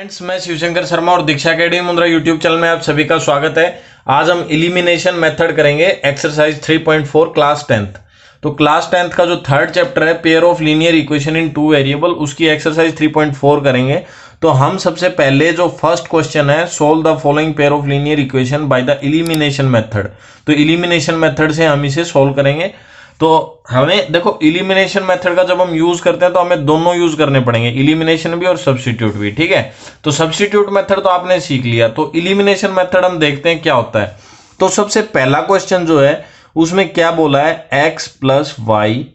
Friends, मैं शिवशंकर शर्मा और दीक्षा academy Mundra YouTube channel में आप सभी का स्वागत है। आज हम एलिमिनेशन मेथड करेंगे एक्सरसाइज 3.4 क्लास 10th। तो क्लास 10th का जो थर्ड चैप्टर है pair of linear equation in two variable, उसकी एक्सरसाइज 3.4 करेंगे। तो हम सबसे पहले जो फर्स्ट क्वेश्चन है, solve the following pair of linear equation by the elimination method. तो एलिमिनेशन मेथड से हम इसे सोल्व करेंगे। तो हमें देखो, इलिमिनेशन मेथड का जब हम यूज करते हैं तो हमें दोनों यूज करने पड़ेंगे, इलिमिनेशन भी और सब्स्टिट्यूट भी। ठीक है, तो सब्स्टिट्यूट मेथड तो आपने सीख लिया, तो इलिमिनेशन मेथड हम देखते हैं क्या होता है। तो सबसे पहला क्वेश्चन जो है उसमें क्या बोला है, x plus y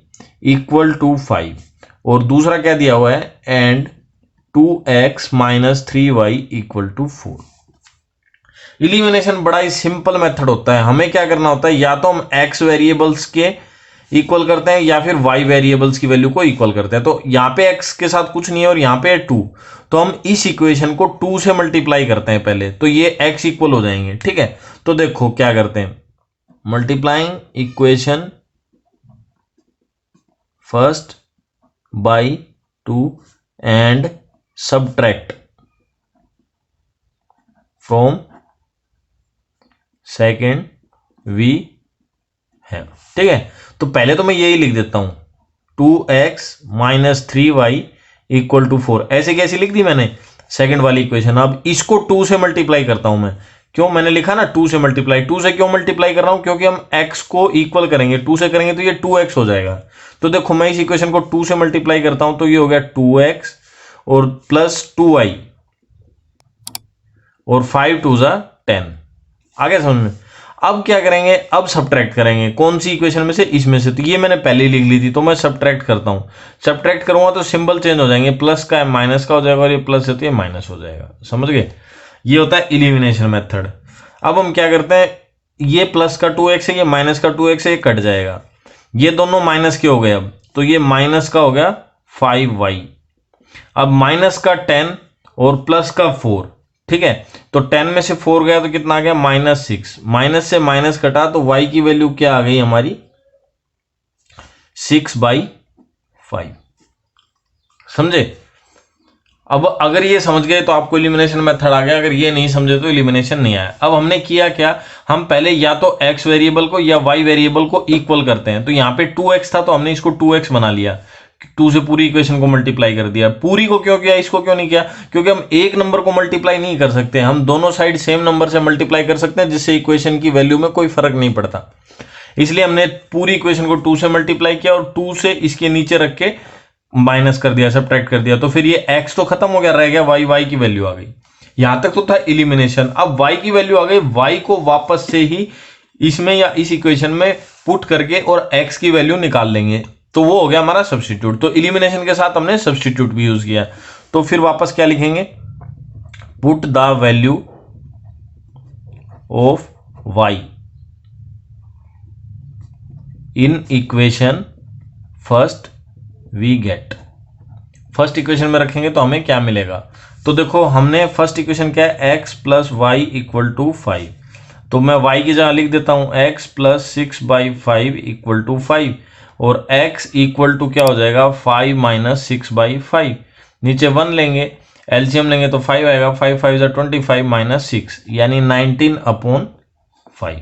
equal to 5, और दूसरा क्या दिया हुआ है, and 2x minus 3y equal to 4। Elimination बड़ा ही सिंपल मेथड होता है। हमें क्या करना होता है, या तो हम x वेरिएबल्स के इक्वल करते हैं या फिर y वेरिएबल्स की वैल्यू को इक्वल करते हैं। तो यहाँ पे x के साथ कुछ नहीं है और यहाँ पे है 2, तो हम इस इक्वेशन को 2 से मल्टीप्लाई करते हैं पहले, तो ये x इक्वल हो जाएंगे। ठीक है, तो देखो क्या करते हैं, multiplying equation first by 2 and subtract from second we have. ठीक है, तो पहले तो मैं यही लिख देता हूं, 2x minus 3y equal to 4। ऐसे कैसे लिख दी मैंने, सेकंड वाली इक्वेशन। अब इसको 2 से मल्टीप्लाई करता हूं मैं, क्यों मैंने लिखा ना 2 से मल्टीप्लाई। 2 से क्यों मल्टीप्लाई कर रहा हूं, क्योंकि हम x को इक्वल करेंगे, 2 से करेंगे तो ये 2x हो जाएगा। तो देखो मैं इस इक्वेशन को 2 से मल्टीप्लाई करता हूं तो ये हो गया 2x और प्लस 2y और 5 2 जा 10। आगे समझ में। अब क्या करेंगे, अब सब्ट्रैक्ट करेंगे, कौन सी इक्वेशन में से, इसमें से। तो ये मैंने पहले लिख ली थी, तो मैं सब्ट्रैक्ट करता हूं। सब्ट्रैक्ट करूंगा तो सिंबल चेंज हो जाएंगे, प्लस का माइनस का हो जाएगा और ये प्लस है तो ये माइनस हो जाएगा। समझ गए, ये होता है इलिमिनेशन मेथड। अब हम क्या करते हैं, ये प्लस का 2x है, ये माइनस का 2x है, ये कट जाएगा, ये दोनों माइनस के हो गए। अब तो ये माइनस का हो गया 5y, अब माइनस का 10 और प्लस का 4। ठीक है, तो 10 में से 4 गया तो कितना आ गया, -6। माइनस से माइनस कटा तो y की वैल्यू क्या आ गई हमारी, 6/5। समझे। अब अगर ये समझ गए तो आपको इलिमिनेशन मेथड आ गया, अगर ये नहीं समझे तो इलिमिनेशन नहीं आया। अब हमने किया क्या, हम पहले या तो x वेरिएबल को या y वेरिएबल को इक्वल करते हैं। तो यहाँ पे 2x था तो हमने इसको 2x बना लिया, 2 से पूरी इक्वेशन को मल्टीप्लाई कर दिया। पूरी को क्यों किया, इसको क्यों नहीं किया, क्योंकि हम एक नंबर को मल्टीप्लाई नहीं कर सकते, हम दोनों साइड सेम नंबर से मल्टीप्लाई कर सकते हैं, जिससे इक्वेशन की वैल्यू में कोई फर्क नहीं पड़ता। इसलिए हमने पूरी इक्वेशन को 2 से मल्टीप्लाई किया और 2 से इसके नीचे रख के माइनस कर दिया, सब्ट्रैक्ट कर दिया। तो फिर ये x तो खत्म हो गया, रह गया y की वैल्यू आ गई। यहां तक तो था इलिमिनेशन। अब y की वैल्यू आ गई, y को वापस से ही इसमें या इस इक्वेशन में पुट करके और x की वैल्यू निकाल लेंगे, तो वो हो गया हमारा सब्स्टिट्यूट। तो इलिमिनेशन के साथ हमने सब्स्टिट्यूट भी यूज किया। तो फिर वापस क्या लिखेंगे, put the value of y in equation first we get. First equation में रखेंगे तो हमें क्या मिलेगा, तो देखो हमने फर्स्ट इक्वेशन क्या है, x plus y equal to 5। तो मैं y की जगह लिख देता हूं x प्लस 6/5 इक्वल टू 5, और x इक्वल टू क्या हो जाएगा, 5 माइनस 6/5। नीचे 1 लेंगे, एलसीएम लेंगे तो 5 आएगा, 5 5 जा 25 माइनस 6 यानी 19/5।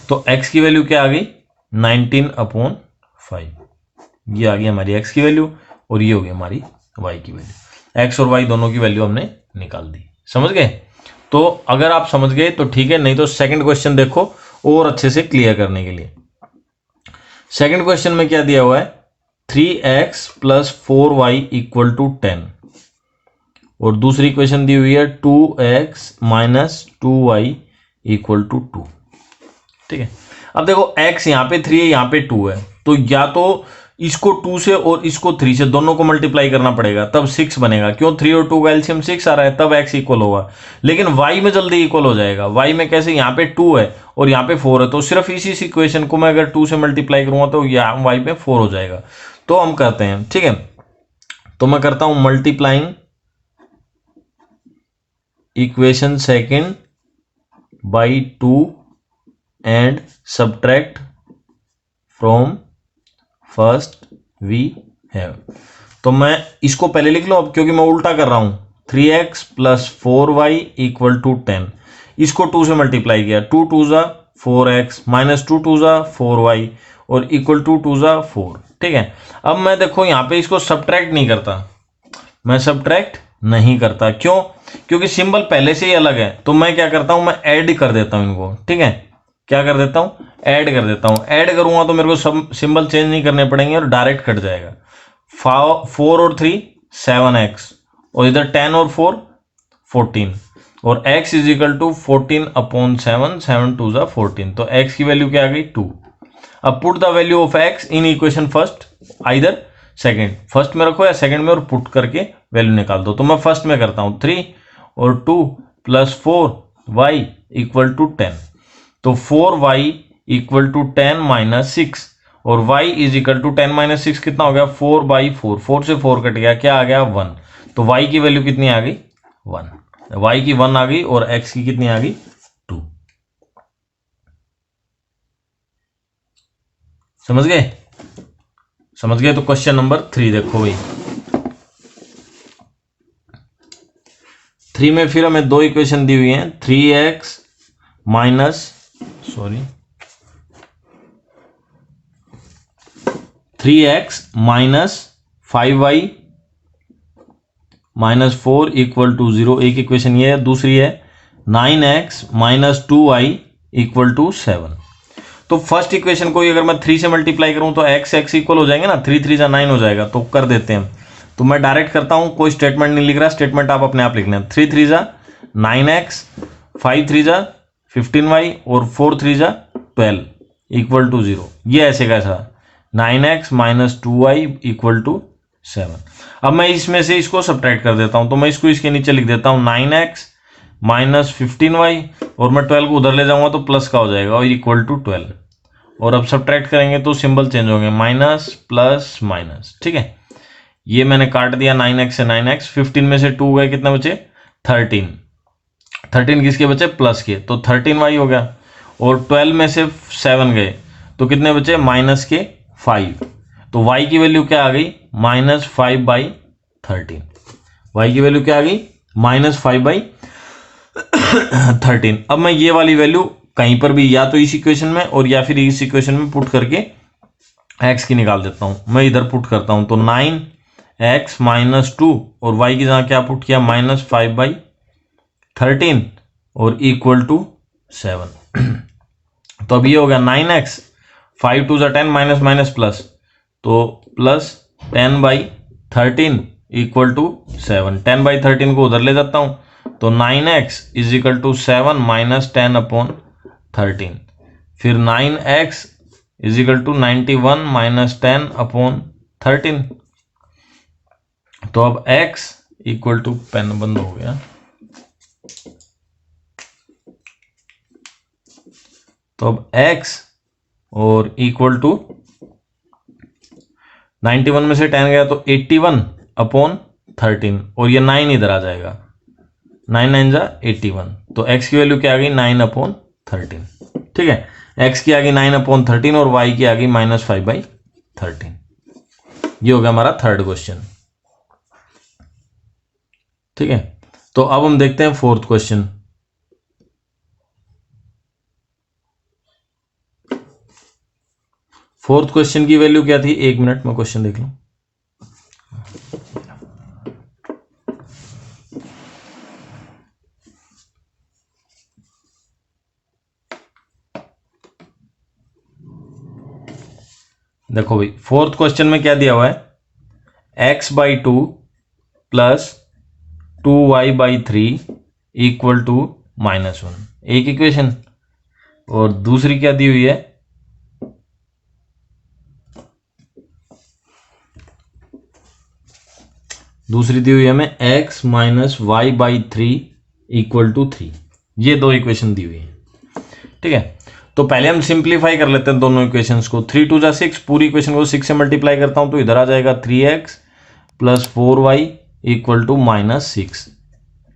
तो x की वैल्यू क्या आ गई, 19/5। ये आ गई हमारी x की वैल्यू और ये हो गई हमारी y की वैल्यू। x और y दोनों की वैल्यू हमने निकाल दी। समझ गए। तो अगर आप समझ गए तो ठीक है, नहीं तो सेकंड क्वेश्चन देखो और अच्छे से क्लियर करने के लिए। सेकंड क्वेश्चन में क्या दिया हुआ है, 3x plus 4y equal to 10, और दूसरी इक्वेशन दी हुई है 2x minus 2y equal to 2। ठीक है, अब देखो x यहाँ पे 3 है, यहाँ पे 2 है, तो या तो इसको 2 से और इसको 3 से दोनों को मल्टीप्लाई करना पड़ेगा, तब 6 बनेगा। क्यों, 3 और 2 का एलसीएम 6 आ रहा है, तब x इक्वल होगा। लेकिन y में जल्दी इक्वल हो जाएगा। y में कैसे, यहाँ पे 2 है और यहाँ पे 4 है, तो सिर्फ इसी इक्वेशन को मैं अगर 2 से मल्टीप्लाई करूंगा तो यहाँ y में 4 हो जाएगा। तो हम करते हैं, ठीक है, तो मैं करता हूं multiplying equation second by 2 and subtract from first we have. तो मैं इसको पहले लिख लूं अब, क्योंकि मैं उल्टा कर रहा हूं, 3x plus 4y equal to 10। इसको 2 से मल्टीप्लाई किया, 2 2 ज़ा 4x माइनस 2 2 ज़ा 4y और इक्वल टू 2 ज़ा 4। ठीक है, अब मैं देखो यहाँ पे इसको सब्ट्रैक्ट नहीं करता, मैं सब्ट्रैक्ट नहीं करता, क्यों? क्योंकि सिंबल पहले से ही अलग है। तो मैं क्या करता हूं, मैं ऐड कर देता हूं इनको। ठीक है, क्या कर देता हूं, ऐड कर देता हूं। ऐड करूंगा तो मेरे को सब सिंबल चेंज नहीं करने पड़ेंगे और डायरेक्ट कट जाएगा। 4 और 3 7x और इधर 10 और 4 14 और x is equal to 14 upon 7, 7 2 ज़ा 14। तो x की वैल्यू क्या आ गई 2। अब put the value of x in equation first either second, first में रखो या सेकंड में और पुट करके वैल्यू निकाल दो। तो मैं फर्स्ट में करता हूं 3 और 2 प्लस 4y इक्वल टू 10। तो 4y इक्वल टू 10 माइनस 6 और y is equal to 10 minus 6 कितना हो गया 4/4, 4 से 4 कट गया, क्या आ गया 1। तो y की वैल्यू कितनी आ गई 1, y की 1 आ गई और x की कितनी आ गई 2। समझ गए? समझ गए? तो क्वेश्चन नंबर 3 देखो भाई। 3 में फिर हमें दो इक्वेशन दी हुई हैं, 3x minus 5y minus 4 equal to 0, एक इक्वेशन ये है। दूसरी है 9x minus 2y equal to 7। तो फर्स्ट इक्वेशन को अगर मैं 3 से मल्टीप्लाई करूं तो x इक्वल हो जाएंगे ना, 3 3 जा 9 हो जाएगा। तो कर देते हैं, तो मैं डायरेक्ट करता हूं, कोई स्टेटमेंट नहीं लिख रहा, स्टेटमेंट आप अपने आप लिख लें। 3 3 जा 9x, 5 3 जा 15y और 4 3 जा 12 इक्वल टू 0। ये ऐसे कैसा 9x minus 2y equal to 7। अब मैं इसमें से इसको सब्ट्रैक्ट कर देता हूं, तो मैं इसको इसके नीचे लिख देता हूं 9x माइनस 15y और मैं 12 को उधर ले जाऊंगा तो प्लस का हो जाएगा और इक्वल टू 12। और अब सब्ट्रैक्ट करेंगे तो सिंबल चेंज होंगे, माइनस प्लस माइनस। ठीक है, ये मैंने काट दिया 9x से 9x, 15 में से 2 गए, कितने बचे 13, 13 किसके बचे प्लस के, तो 13y हो गया। और 12 में से 7 गए तो कितने बचे माइनस के 5। तो y की वैल्यू क्या आ गई माइनस 5/13। y की वैल्यू क्या आ गई माइनस 5/13। अब मैं ये वाली वैल्यू कहीं पर भी या तो इस इक्वेशन में और या फिर इस इक्वेशन में पुट करके x की निकाल देता हूं। मैं इधर पुट करता हूं तो 9x माइनस 2 और y की जगह क्या पुट किया माइनस 5/13 और इक्वल टू 7। तो अब ये हो गया 9x, 5 2 10 माइनस माइनस प्लस, तो प्लस 10/13 इक्वल टू 7। 10/13 को उधर ले जाता हूं तो 9x is equal to 7 minus 10/13। फिर 9x is equal to 91 minus 10/13। तो अब x इक्वल टू, पेन बंद हो गया, तो अब x और इक्वल टू 91 में से 10 गया तो 81/13 और ये 9 इधर आ जाएगा, 9 9 जा 81। तो x की वैल्यू क्या आ गई 9/13। ठीक है, x की आ गई 9/13 और y की आ गई माइनस 5/13। ये हो गया हमारा थर्ड क्वेश्चन। ठीक है, तो अब हम देखते हैं फोर्थ क्वेश्चन। फोर्थ क्वेश्चन की वैल्यू क्या थी, एक मिनट में क्वेश्चन देख लूं। देखो भाई, फोर्थ क्वेश्चन में क्या दिया हुआ है, x/2 plus 2y/3 equal to -1, एक इक्वेशन। और दूसरी क्या दी हुई है, दूसरी दी हुई है हमें x minus y/3 equal to 3। ये दो इक्वेशन दी हुई है। ठीक है, तो पहले हम सिंप्लीफाई कर लेते हैं दोनों इक्वेशंस को। 3 2 जा 6, पूरी इक्वेशन को 6 से मल्टीप्लाई करता हूं तो इधर आ जाएगा 3x plus 4y equal to -6।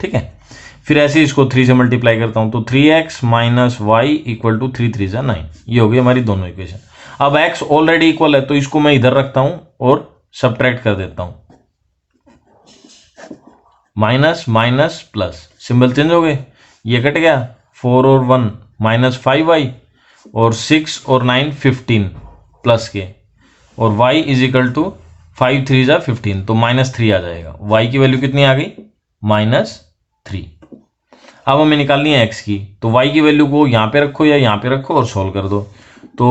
ठीक है, फिर ऐसे इसको 3 से मल्टीप्लाई करता हूं तो 3x minus y equal to 3 3 जा 9। ये हो गई हमारी दोनों इक्वेशन। अब x ऑलरेडी इक्वल है तो इसको मैं इधर रखता हूं और सब्ट्रैक्ट कर देता हूं। Minus minus plus, symbol change हो गए, ये कट गया, 4 और 1 -5y, और 6 और 9 15 प्लस के, और y इज इक्वल टू 5 3 जा 15, तो -3 आ जाएगा। y की वैल्यू कितनी आ गई? -3। अब हमें निकालनी है x की, तो y की वैल्यू को यहाँ पे रखो या यहाँ पे रखो और सॉल्व कर दो। तो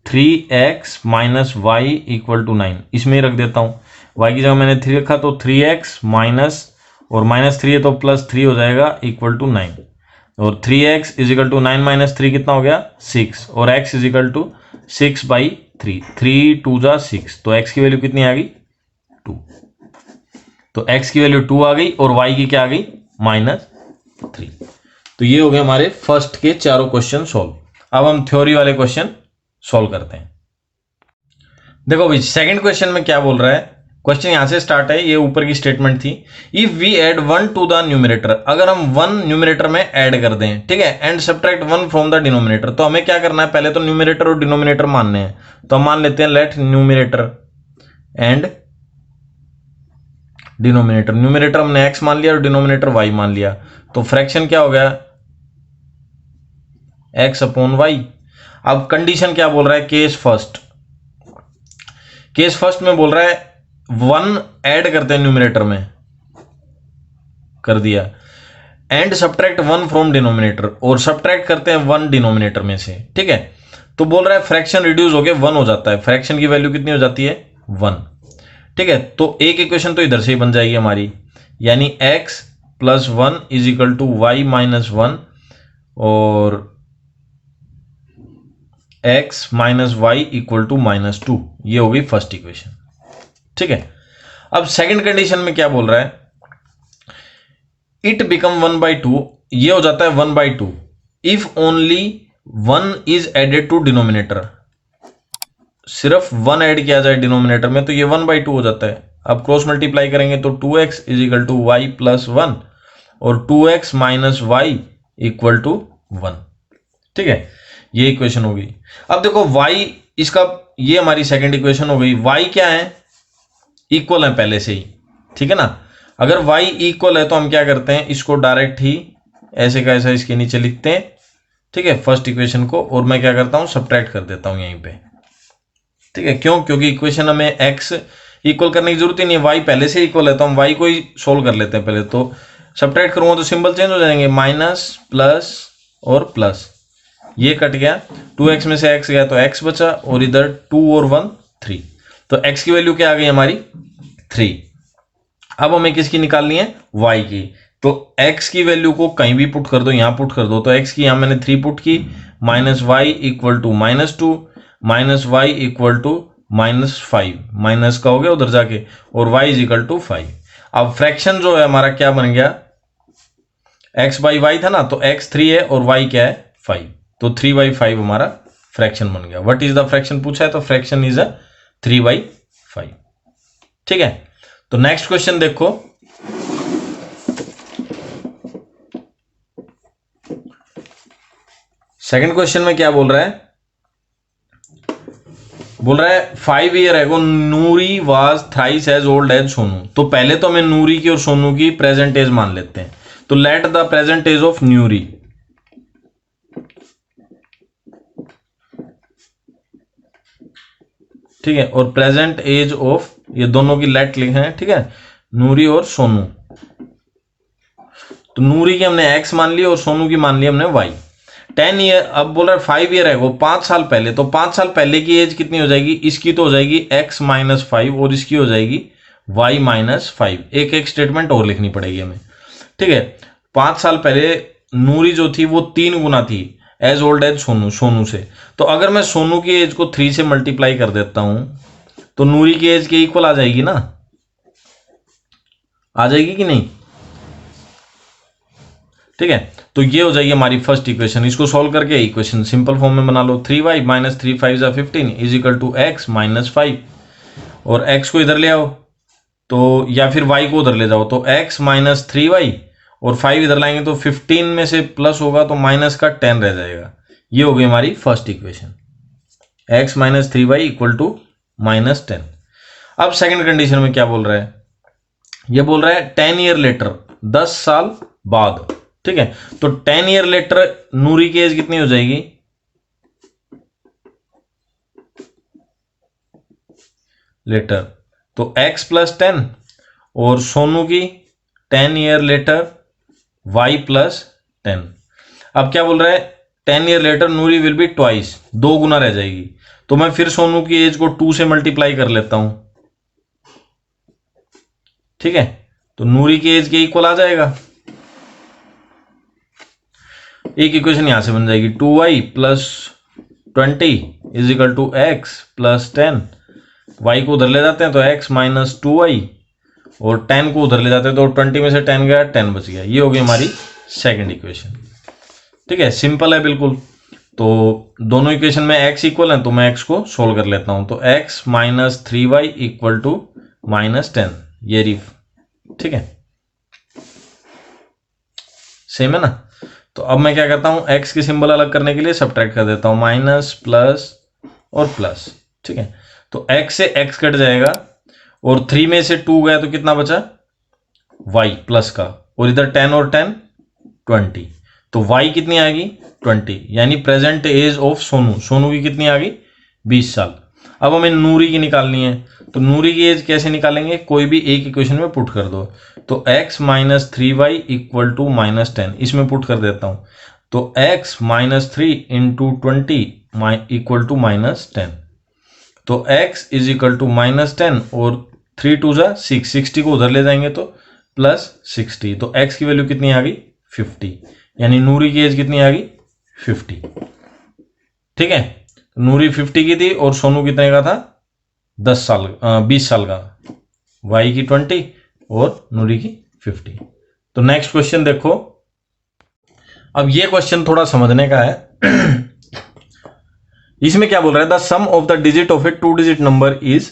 3x minus Y equal to 9, इसमें ही रख देता हूँ। y की जगह मैंने 3 रखा, तो 3x माइनस, और -3 है तो +3 हो जाएगा इक्वल टू 9, और 3x इज इक्वल टू 9 - 3 कितना हो गया? 6, और x इज इक्वल टू 6/3, 3 2 जा 6, तो x की वैल्यू कितनी आ गई? 2। तो x की वैल्यू 2 आ गई और y की क्या आ गई? -3। तो ये हो गए हमारे फर्स्ट के चारों क्वेश्चन सॉल्व। अब हम थ्योरी वाले क्वेश्चन सॉल्व करते हैं। देखो भाई सेकंड क्वेश्चन में क्या बोल रहा है, क्वेश्चन यहां से स्टार्ट है, ये ऊपर की स्टेटमेंट थी। If we add 1 to the numerator, अगर हम 1 न्यूमरेटर में ऐड कर दें, ठीक है, and subtract 1 from the denominator, तो हमें क्या करना है? पहले तो न्यूमरेटर और डिनोमिनेटर मानने हैं, तो हम मान लेते हैं let numerator and denominator. Numerator हमने x मान लिया और डिनोमिनेटर y मान लिया, तो फ्रैक्शन क्या हो गया? x/y। अब कंडीशन क्या बोल रहा है? केस फर्स्ट, केस फर्स्ट में बोल रहा है 1 ऐड करते हैं न्यूमरेटर में, कर दिया, एंड सब्ट्रैक्ट 1 फ्रॉम डिनोमिनेटर, और सब्ट्रैक्ट करते हैं 1 डिनोमिनेटर में से, ठीक है। तो बोल रहा है फ्रैक्शन रिड्यूस होके 1 हो जाता है, फ्रैक्शन की वैल्यू कितनी हो जाती है? 1, ठीक है। तो एक इक्वेशन तो इधर से ही बन जाएगी हमारी, यानी x + 1 is equal to y - 1, और x - y इक्वल टू -2, ये हो गई फर्स्ट इक्वेशन, ठीक है। अब सेकंड कंडीशन में क्या बोल रहा है? इट बिकम 1/2, ये हो जाता है 1/2 if only 1 is added to denominator, सिर्फ 1 ऐड किया जाए डिनोमिनेटर में तो ये 1/2 हो जाता है। अब क्रॉस मल्टीप्लाई करेंगे तो 2x is equal to y + 1, और 2x - y इक्वल टू 1, ठीक है। ये इक्वेशन हो गई। अब देखो y, इसका ये हमारी सेकंड इक्वेशन हो गई। y क्या है? इक्वल है पहले से ही, ठीक है ना। अगर y इक्वल है तो हम क्या करते हैं? इसको डायरेक्ट ही ऐसे का ऐसा इसके नीचे लिखते हैं, ठीक है, फर्स्ट इक्वेशन को, और मैं क्या करता हूं? सब्ट्रैक्ट कर देता हूं यहीं पे, ठीक है। क्यों? क्योंकि इक्वेशन हमें x इक्वल करने की जरूरत ही नहीं है, y पहले से इक्वल है, तो हम y को ही सोल्व कर लेते हैं पहले। तो सब्ट्रैक्ट करूंगा तो सिंबल चेंज हो जाएंगे, माइनस प्लस और प्लस, ये कट गया, 2x में से x गया तो x बचा, और इधर 2 और 1 3, तो x की वैल्यू क्या आ गई हमारी? 3। अब हमें किसकी निकालनी है? y की। तो x की वैल्यू को कहीं भी पुट कर दो, यहां पुट कर दो, तो x की यहां मैंने 3 पुट की, -y equal to -2, -y equal to -5, minus का हो गया उधर जाके, और y इज इक्वल टू 5। अब फ्रैक्शन जो है हमारा क्या बन गया? x/y था ना, तो x 3 है और y क्या है? 5, तो 3/5 हमारा फ्रैक्शन बन गया। व्हाट इज द फ्रैक्शन पूछा है, तो फ्रैक्शन इज 3/5, ठीक है। तो नेक्स्ट क्वेश्चन देखो, सेकंड क्वेश्चन में क्या बोल रहा है? बोल रहा है 5 year ago Noori was thrice as old as Sonu. तो पहले तो हमें नूरी की और सोनू की प्रेजेंट एज मान लेते हैं, तो let the present age of न्यूरी, ठीक है, और प्रेजेंट एज ऑफ, ये दोनों की लेट लिखे हैं, ठीक है, नूरी और सोनू। तो नूरी की हमने x मान ली और सोनू की मान ली हमने y। 10 ईयर, अब बोल रहा है 5 ईयर है वो 5 साल पहले, तो 5 साल पहले की एज कितनी हो जाएगी? इसकी तो हो जाएगी x - 5 और इसकी हो जाएगी y - 5। एक एक स्टेटमेंट और लिखनी पड़ेगी हमें, ठीक है। 5 साल पहले नूरी जो थी वो 3 गुना थी as old as Sonu, Sonu से। तो अगर मैं सोनू की एज को 3 से मल्टीप्लाई कर देता हूं तो नूरी की एज के इक्वल आ जाएगी ना, आ जाएगी कि नहीं? ठीक है, तो ये हो जाएगी हमारी फर्स्ट इक्वेशन। इसको सॉल्व करके इक्वेशन सिंपल फॉर्म में बना लो, 3y - 3 5 = 15 is equal to x - 5, और x को इधर ले आओ तो, या फिर y को उधर ले जाओ, तो x - 3y और 5 इधर लाएंगे तो 15 में से प्लस होगा तो माइनस का 10 रह जाएगा। ये हो गई हमारी first equation, x - 3y equal to -10। अब सेकंड कंडीशन में क्या बोल रहा है? ये बोल रहा है 10 ईयर लेटर, 10 साल बाद, ठीक है। तो 10 ईयर लेटर नूरी की एज कितनी हो जाएगी, लेटर, तो x प्लस 10, और सोनू की 10 ईयर लेटर y प्लस 10। अब क्या बोल रहा है, 10 year later Noori will be twice, 2 गुना रह जाएगी। तो मैं फिर सोनू की एज को 2 से मल्टीप्लाई कर लेता हूं, ठीक है। तो नूरी की एज के इक्वल आ जाएगा, एक इक्वेशन यहां से बन जाएगी, 2y plus 20 is equal to x plus 10। y को उधर ले जाते हैं तो x माइनस 2y, और 10 को उधर ले जाते हैं तो 20 में से 10 गया, 10 बच गया। ये हो गई हमारी सेकंड इक्वेशन, ठीक है, सिंपल है बिल्कुल। तो दोनों इक्वेशन में x इक्वल है तो मैं x को सोल्व कर लेता हूं, तो x minus 3y equal to minus 10, ये रही, ठीक है, सेम है ना। तो अब मैं क्या करता हूं, x की सिंबल अलग करने के लिए सब्ट्रैक्ट कर देता हूं, माइनस प्लस और प्लस, ठीक है। तो x से x कट जाएगा, और 3 में से 2 गया तो कितना बचा, y प्लस का, और इधर 10 और 10 20, तो y कितनी आएगी 20, यानी present age of Sonu, Sonu की कितनी आ गई 20 साल। अब हमें नूरी की निकालनी है, तो नूरी की एज कैसे निकालेंगे, कोई भी एक इक्वेशन में पुट कर दो। तो x minus 3y equal to minus 10, इसमें पुट कर देता हूं, तो x minus 3 into 20 equal to minus 10। तो x is equal to minus 10, और 3 टू जा 6, 60 को उधर ले जाएंगे तो प्लस 60, तो x की वैल्यू कितनी आ गई 50, यानी नूरी की एज कितनी आ गई 50, ठीक है। नूरी 50 की थी और सोनू कितने का था 20 साल का, y की 20 और नूरी की 50। तो नेक्स्ट क्वेश्चन देखो, अब ये क्वेश्चन थोड़ा समझने का है। इसमें क्या बोल रहा है, the sum of the digit of a 2 digit number is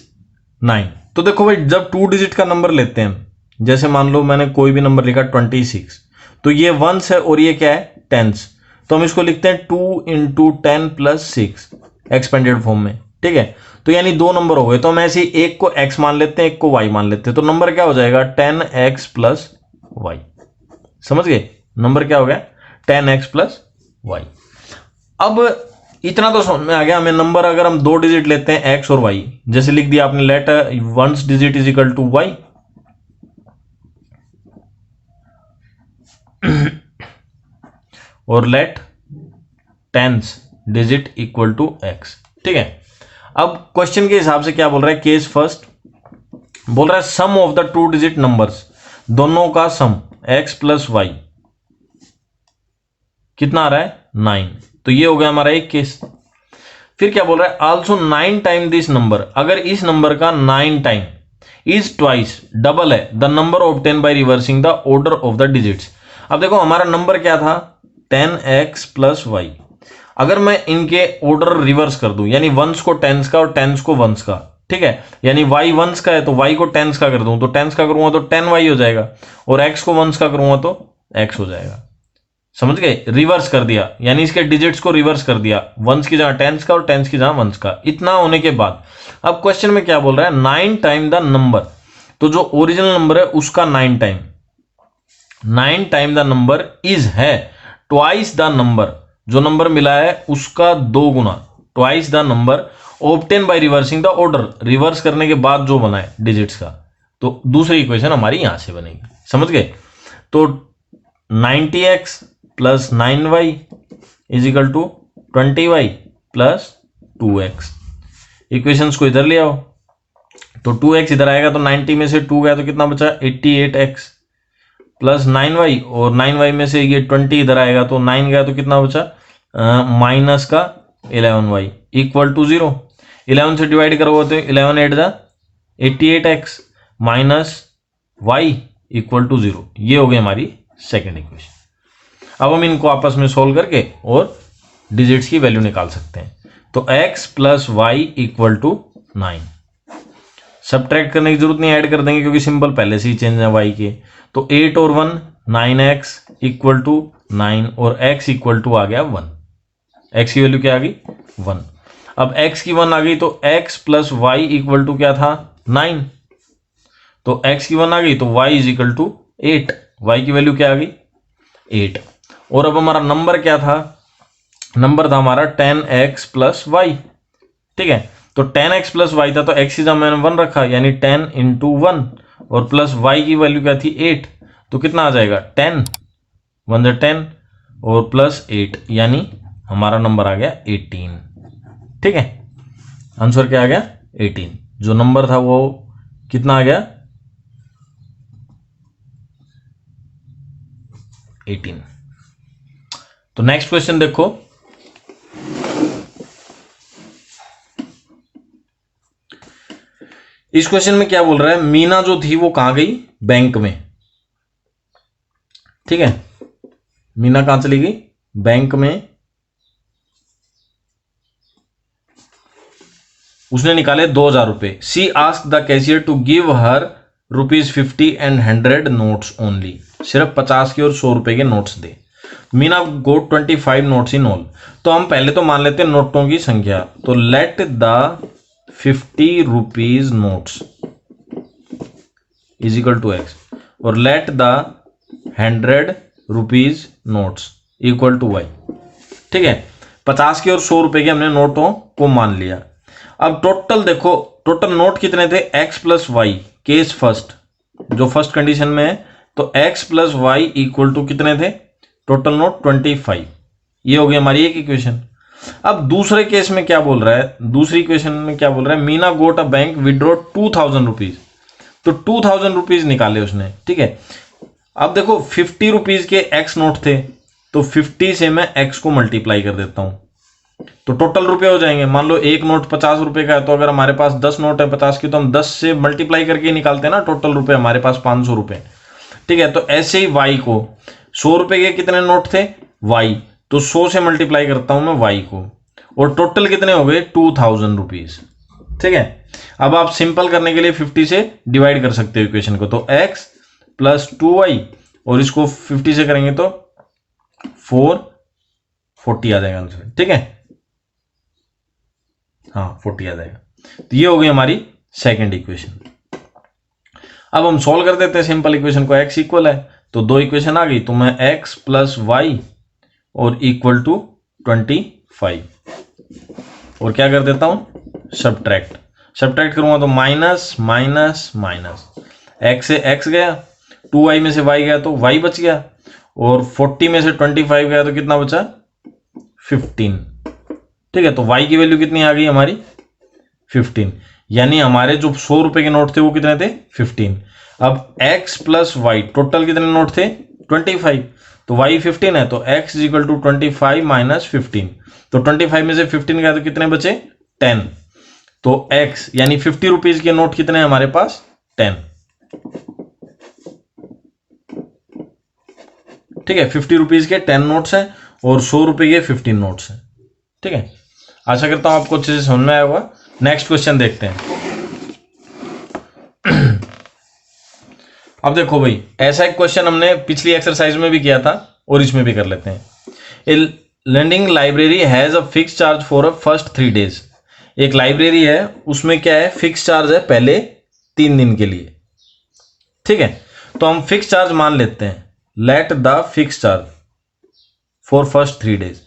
9। तो देखो भाई, जब 2 डिजिट का नंबर लेते हैं, जैसे मान लो मैंने कोई भी नंबर लिखा 26, तो ये वंस है और ये क्या है टेंस, तो हम इसको लिखते हैं 2 इंटू 10 प्लस 6 एक्सपेंडेड फॉर्म में, ठीक है। तो यानी 2 नंबर हो गए, तो हम ऐसे एक को x मान लेते हैं, एक को y मान लेते हैं, तो नंबर क्या हो जाएगा 10x प्लस y, समझ गए, नंबर क्या हो गया 10x प्लस y। अब इतना तो समझ में आ गया हमें, नंबर अगर हम 2 डिजिट लेते हैं x और y, जैसे लिख दिया आपने, let ones digit is equal to y, और let tens digit equal to x, ठीक है। अब क्वेश्चन के हिसाब से क्या बोल रहा है, केस फर्स्ट बोल रहा है सम ऑफ द 2 डिजिट नंबर्स, दोनों का सम x प्लस y कितना आ रहा है 9, तो ये हो गया हमारा एक केस। फिर क्या बोल रहा है, आल्सो 9 टाइम दिस नंबर, अगर इस नंबर का 9 टाइम इज ट्वाइस, डबल है, the number obtain by reversing the order of the digits. अब देखो हमारा नंबर क्या था 10x प्लस y, अगर मैं इनके ऑर्डर रिवर्स कर दूं, यानी वंस को टेंस का और टेंस को वंस का, ठीक है, यानी y वंस का है तो y को टेंस का कर दूं, तो टेंस का करूंगा तो 10y हो जाएगा, और x को वंस का करूंगा तो x हो जाएगा, समझ गए, रिवर्स कर दिया, यानी इसके डिजिट्स को रिवर्स कर दिया, वंस की जगह टेंस का और टेंस की जगह वंस का। इतना होने के बाद अब क्वेश्चन में क्या बोल रहा है 9 टाइम द नंबर, तो जो ओरिजिनल नंबर है उसका 9 टाइम द नंबर इज है ट्वाइस द नंबर, जो नंबर मिला है उसका 2 गुना, twice the number obtain by reversing the order, reverse करने के बाद जो बना है डिजिट्स का, तो दूसरी इक्वेशन हमारी यहां से बनेगी, समझ गए। तो 90x plus 9y is equal to 20y plus 2x, equations को इधर ले आओ, तो 2x इधर आएगा तो 90 में से 2 गया तो कितना बचा 88x प्लस 9y, और 9y में से ये 20 इधर आएगा तो 9 गया तो कितना बचा माइनस का 11y इक्वल टू 0। 11 से डिवाइड करोगे तो 11 8 जा 88x minus y equal to 0, ये हो गई हमारी सेकेंड इक्वेशन। अब हम इनको आपस में सोल्व करके और डिजिट्स की वैल्यू निकाल सकते हैं, तो x plus y equal to 9, subtract करने की जरूरत नहीं, ऐड कर देंगे क्योंकि सिंबल पहले से ही चेंज है y के, तो 8 और 1 9x इक्वल टू 9, और x इक्वल टू आ गया 1, x की वैल्यू क्या आ गई 1। अब x की 1 आ गई तो x plus y equal to क्या था 9, तो x की 1 आ गई तो y is equal to 8, y की वैल्यू क्या आ गई 8। और अब हमारा नंबर क्या था, नंबर था हमारा 10x प्लस वाई। ठीक है, तो 10x प्लस वाई था तो x की जगह मैंने 1 रखा, यानी 10 इंटू 1, और प्लस y की वैल्यू क्या थी 8, तो कितना आ जाएगा 10, 1 जा 10 और प्लस 8, यानी हमारा नंबर आ गया 18। ठीक है, आंसर क्या आ गया 18। जो नंबर था वो कितना आ गया 18। तो नेक्स्ट क्वेश्चन देखो, इस क्वेश्चन में क्या बोल रहा है, मीना जो थी वो कहां गई, बैंक में। ठीक है, मीना कहां चली गई, बैंक में। उसने निकाले 2000 रुपए। She ask the cashier to give her ₹50 and 100 notes only. सिर्फ 50 के और 100 रुपए के नोट्स दे। Meena got 25 notes in all. तो हम पहले तो मान लेते हैं नोटों की संख्या, तो let the 50 rupees notes is equal to x, और let the 100 rupees notes equal to y. ठीक है, 50 के और 100 रुपए के हमने नोटों को मान लिया। अब टोटल देखो, टोटल नोट कितने थे, x plus y, case first जो फर्स्ट कंडीशन में है, तो x plus y equal to कितने थे, टोटल नोट 25। ये हो गई हमारी एक इक्वेशन। अब दूसरे केस में क्या बोल रहा है, दूसरी इक्वेशन में क्या बोल रहा है, मीना गोट अ बैंक विड्रॉ 2000 रुपीज। तो 2000 रुपीज निकाले उसने। ठीक है, अब देखो 50 रुपीज के x नोट थे, तो 50 से मैं x को मल्टीप्लाई कर देता हूं, तो टोटल रुपए हो जाएंगे। मान लो एक नोट 50 रुपए का है, तो अगर हमारे पास 10 नोट है 50 की, तो हम 10 से मल्टीप्लाई करके निकालते हैं ना टोटल रुपए, हमारे पास 500 रुपए। ठीक है, तो ऐसे ही y को 100 रुपए के कितने नोट थे y, तो 100 से मल्टीप्लाई करता हूं मैं y को, और टोटल कितने हो गए 2000 रुपीज। ठीक है, अब आप सिंपल करने के लिए 50 से डिवाइड कर सकते हो इक्वेशन को, तो x प्लस 2y, और इसको 50 से करेंगे तो 440 आ जाएगा आंसर। ठीक है, हाँ 40 आ जाएगा। तो ये हो गई हमारी सेकंड इक्वेशन। अब हम सॉल्व कर देते हैं सिंपल इक्वेशन को, x इक्वल है तो दो इक्वेशन आ गई, तो मैं x प्लस वाई और इक्वल टू 25, और क्या कर देता हूं सब्ट्रैक्ट। सब्ट्रैक्ट करूंगा तो माइनस माइनस माइनस, x से x गया, 2y में से y गया तो y बच गया, और 40 में से 25 गया तो कितना बचा 15। ठीक है, तो y की वैल्यू कितनी आ गई हमारी 15, यानी हमारे जो 100 रुपए के नोट थे वो कितने थे 15। अब x प्लस वाई, टोटल कितने नोट थे 25, तो y 15 है, तो x is equal to 25 minus 15, तो 25 में से 15 गया तो कितने बचे 10, तो x यानी 50 रुपीज के नोट कितने हैं हमारे पास 10। ठीक है, 50 रुपीज के 10 नोट्स हैं और 100 रुपए के 15 नोट्स हैं। ठीक है, आशा करता हूं आपको अच्छे से समझ में आया होगा। नेक्स्ट क्वेश्चन देखते हैं। अब देखो भाई, ऐसा एक क्वेश्चन हमने पिछली एक्सरसाइज में भी किया था और इसमें भी कर लेते हैं। A learning library has a fix charge for a first 3 days. एक लाइब्रेरी है, उसमें क्या है फिक्स चार्ज है पहले 3 दिन के लिए। ठीक है, तो हम फिक्स चार्ज मान लेते हैं, let the fix charge for first 3 days.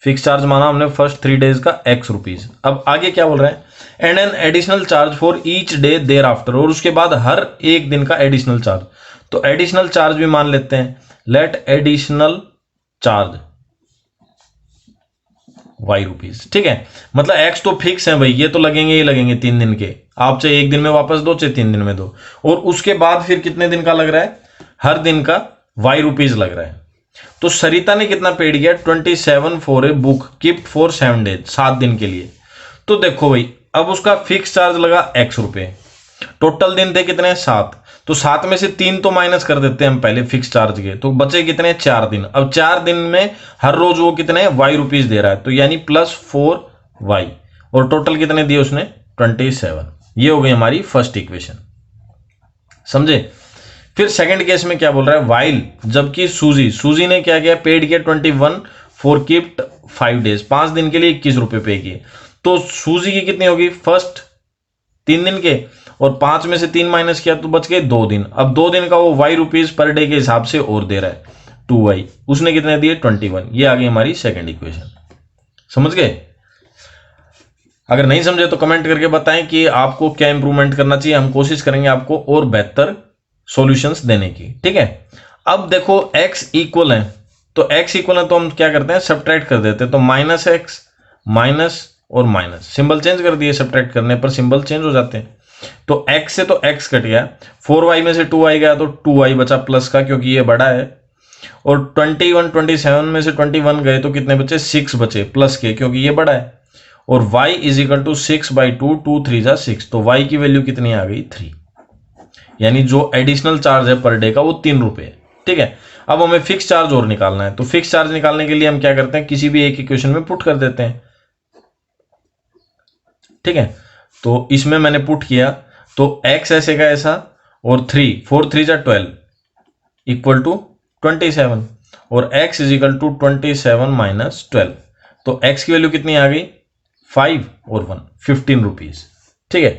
Fix charge माना हमने फर्स्ट 3 डेज का x रुपीज। अब आगे क्या बोल रहा है, and an additional charge for each day thereafter, और उसके बाद हर एक दिन का एडिशनल चार्ज। तो एडिशनल चार्ज भी मान लेते हैं, let additional charge y rupees. ठीक है, मतलब x तो फिक्स है भाई, ये तो लगेंगे ही लगेंगे 3 दिन के, आप चाहे एक दिन में वापस दो चाहे 3 दिन में दो, और उसके बाद फिर कितने दिन का लग रहा है, हर दिन का y रुपीज लग रहा है। तो सरिता ने कितना पेड किया 27 for a book kept for 7 days, 7 दिन के लिए। तो देखो भाई, अब उसका फिक्स चार्ज लगा x रुपए, टोटल दिन थे कितने 7, तो 7 में से 3 तो माइनस कर देते हैं हम पहले फिक्स चार्ज के, तो बचे कितने 4 दिन। अब 4 दिन में हर रोज वो कितने y रुपीज दे रहा है, तो यानी प्लस 4y, और टोटल कितने दिए उसने 27। ये हो गई हमारी फर्स्ट इक्वेशन, समझे। फिर सेकंड केस में क्या बोल रहा है, वाइल, जबकि सूजी ने क्या किया पेड किया 21 फॉर कीप्ट 5 डेज, 5 दिन के लिए 21 रुपए पे किए। तो सूजी की कितनी होगी फर्स्ट 3 दिन के, और 5 में से 3 माइनस किया तो बच गए 2 दिन। अब 2 दिन का वो y रुपीज पर डे के हिसाब से और दे रहा है 2y, उसने कितने दिए 21। ये आ गई हमारी सेकंड इक्वेशन। समझ गए? अगर नहीं समझे तो कमेंट करके बताएं कि आपको क्या इंप्रूवमेंट करना चाहिए, हम कोशिश करेंगे आपको और बेहतर सॉल्यूशंस देने की। ठीक है, अब देखो x इक्वल है, तो x इक्वल है तो हम क्या करते हैं, सब्ट्रैक्ट कर देते हैं। तो माइनस एक्स माइनस और माइनस, सिंबल चेंज कर दिए, सब्ट्रैक्ट करने पर सिंबल चेंज हो जाते हैं। तो x से तो x कट गया, 4y में से 2y गया तो 2y बचा प्लस का, क्योंकि ये बड़ा है। और 21 27 में से 21 गए तो कितने बचे, 6 बचे प्लस के, क्योंकि ये बड़ा है। और y इज इक्वल टू 6/2, 2 3 जा 6, तो y की वैल्यू कितनी आ गई 3, यानी जो एडिशनल चार्ज है पर डे का वो 3 रुपए। ठीक है, अब हमें फिक्स चार्ज और निकालना है, तो फिक्स चार्ज निकालने के लिए हम क्या करते हैं, किसी भी एक इक्वेशन में पुट कर देते हैं। ठीक है, तो इसमें मैंने पुट किया, तो x ऐसे का ऐसा और 4 3 जा 12 इक्वल टू 27, और x is equal to 27 minus 12, तो x की वैल्यू कितनी आ गई 5 और 1 15 रुपीज। ठीक है,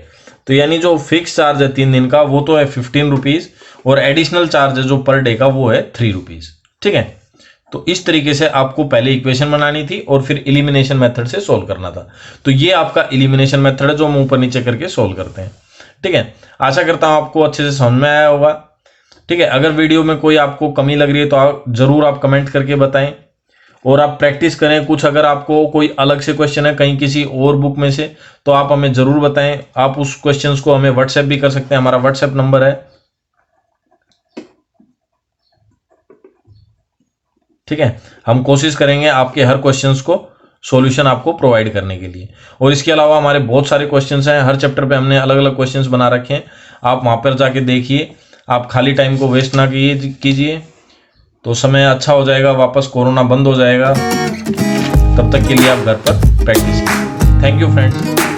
तो यानी जो फिक्स चार्ज है 3 दिन का वो तो है 15 रुपीज, और एडिशनल चार्ज है जो पर डे का वो है 3 रुपीज। ठीक है, तो इस तरीके से आपको पहले इक्वेशन बनानी थी और फिर एलिमिनेशन मेथड से सोल्व करना था। तो ये आपका एलिमिनेशन मेथड है जो हम ऊपर नीचे करके सोल्व करते हैं। ठीक है, आशा करता हूं आपको अच्छे से समझ में आया होगा। ठीक है, अगर वीडियो में कोई आपको कमी लग रही है तो जरूर आप कमेंट करके बताएं, और आप प्रैक्टिस करें। कुछ अगर आपको कोई अलग से क्वेश्चन है कहीं किसी और बुक में से, तो आप हमें जरूर बताएं। आप उस क्वेश्चंस को हमें व्हाट्सएप भी कर सकते हैं, हमारा व्हाट्सएप नंबर है। ठीक है, हम कोशिश करेंगे आपके हर क्वेश्चंस को सॉल्यूशन आपको प्रोवाइड करने के लिए। और इसके अलावा हमारे बहुत सारे क्वेश्चंस हैं, हर चैप्टर पे हमने अलग अलग क्वेश्चंस बना रखे हैं, आप वहां पर जाके देखिए। आप खाली टाइम को वेस्ट ना कीजिए, तो समय अच्छा हो जाएगा, वापस कोरोना बंद हो जाएगा। तब तक के लिए आप घर पर प्रैक्टिस कीजिए। Thank you friends.